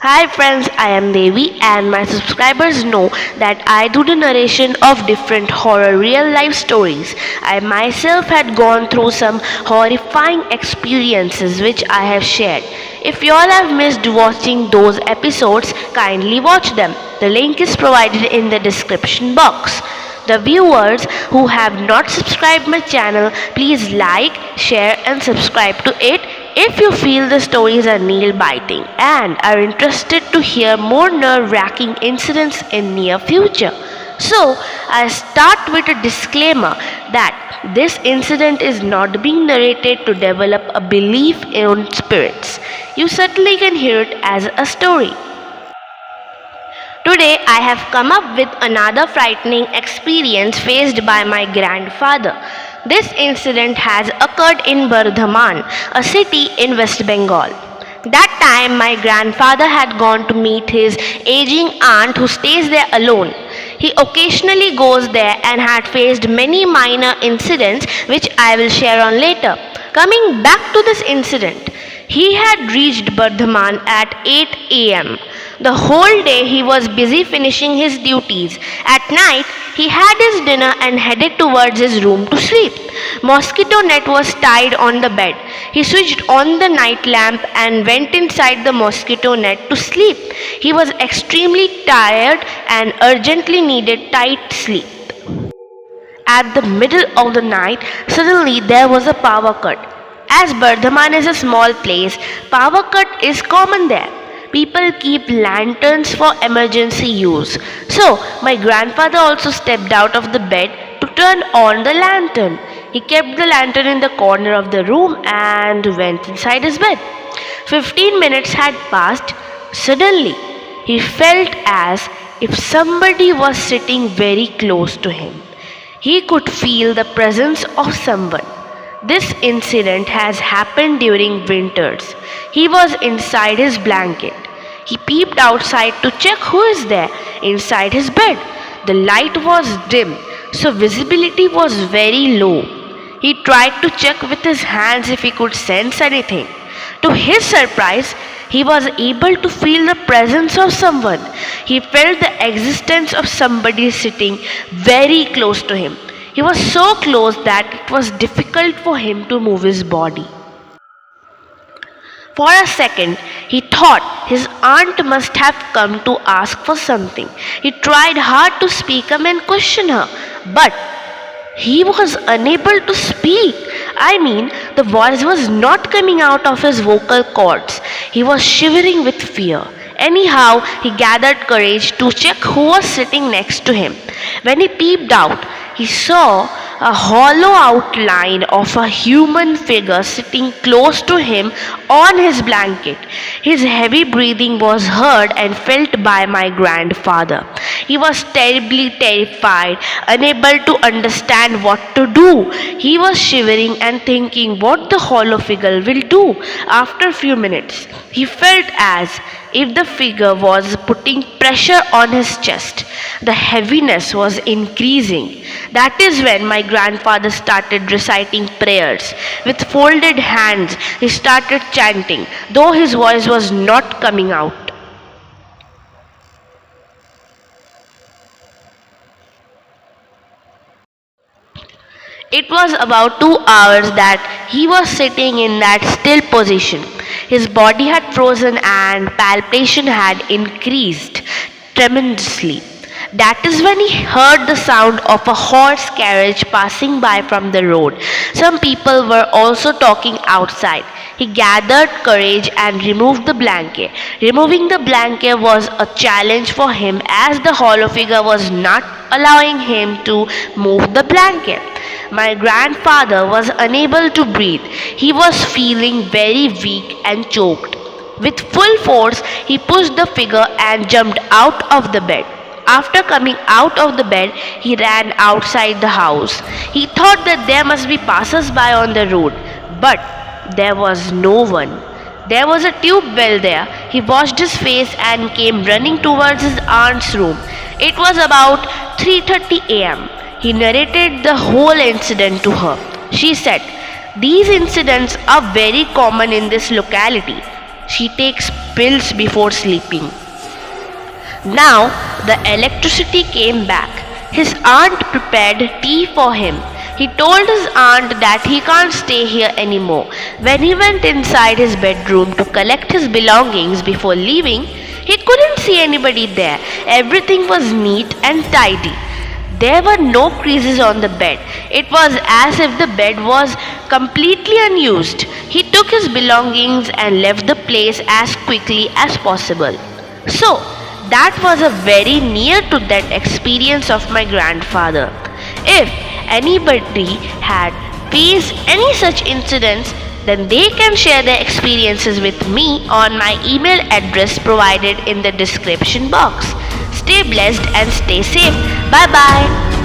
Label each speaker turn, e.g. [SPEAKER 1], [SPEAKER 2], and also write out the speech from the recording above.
[SPEAKER 1] Hi friends, I am Devi and my subscribers know that I do the narration of different horror real life stories. I myself had gone through some horrifying experiences which I have shared. If you all have missed watching those episodes, kindly watch them. The link is provided in the description box. The viewers who have not subscribed my channel, please like, share and subscribe to it if you feel the stories are nail-biting and are interested to hear more nerve-wracking incidents in near future. So, I start with a disclaimer that this incident is not being narrated to develop a belief in spirits. You certainly can hear it as a story. Today I have come up with another frightening experience faced by my grandfather. This incident has occurred in Burdwan, a city in West Bengal. That time my grandfather had gone to meet his aging aunt who stays there alone. He occasionally goes there and had faced many minor incidents which I will share on later. Coming back to this incident, he had reached Burdwan at 8 am. The whole day he was busy finishing his duties. At night, he had his dinner and headed towards his room to sleep. Mosquito net was tied on the bed. He switched on the night lamp and went inside the mosquito net to sleep. He was extremely tired and urgently needed tight sleep. At the middle of the night, suddenly there was a power cut. As Burdwan is a small place, power cut is common there. People keep lanterns for emergency use. So, my grandfather also stepped out of the bed to turn on the lantern. He kept the lantern in the corner of the room and went inside his bed. 15 minutes had passed. Suddenly, he felt as if somebody was sitting very close to him. He could feel the presence of someone. This incident has happened during winters. He was inside his blanket. He peeped outside to check who is there inside his bed. The light was dim, so visibility was very low. He tried to check with his hands if he could sense anything. To his surprise, he was able to feel the presence of someone. He felt the existence of somebody sitting very close to him. He was so close that it was difficult for him to move his body. For a second, he thought his aunt must have come to ask for something. He tried hard to speak up and question her, but he was unable to speak. The voice was not coming out of his vocal cords. He was shivering with fear. Anyhow, he gathered courage to check who was sitting next to him. When he peeped out, he saw a hollow outline of a human figure sitting close to him on his blanket. His heavy breathing was heard and felt by my grandfather. He was terribly terrified, unable to understand what to do. He was shivering and thinking what the hollow figure will do. After a few minutes, he felt as if the figure was putting pressure on his chest. The heaviness was increasing. That is when my grandfather started reciting prayers. With folded hands, he started chanting, though his voice was not coming out. It was about 2 hours that he was sitting in that still position. His body had frozen and palpitation had increased tremendously. That is when he heard the sound of a horse carriage passing by from the road. Some people were also talking outside. He gathered courage and removed the blanket. Removing the blanket was a challenge for him as the hollow figure was not allowing him to move the blanket. My grandfather was unable to breathe. He was feeling very weak and choked. With full force, he pushed the figure and jumped out of the bed. After coming out of the bed, he ran outside the house. He thought that there must be passers-by on the road, but there was no one. There was a tube bell there. He washed his face and came running towards his aunt's room. It was about 3:30 am. He narrated the whole incident to her. She said, "These incidents are very common in this locality. She takes pills before sleeping. Now the electricity came back. His aunt prepared tea for him. He told his aunt that he can't stay here anymore. When he went inside his bedroom to collect his belongings before leaving, he couldn't see anybody there. Everything was neat and tidy. There were no creases on the bed. It was as if the bed was completely unused. He took his belongings and left the place as quickly as possible. So, that was a very near to death experience of my grandfather. If anybody had faced any such incidents, then they can share their experiences with me on my email address provided in the description box. Stay blessed and stay safe. Bye bye.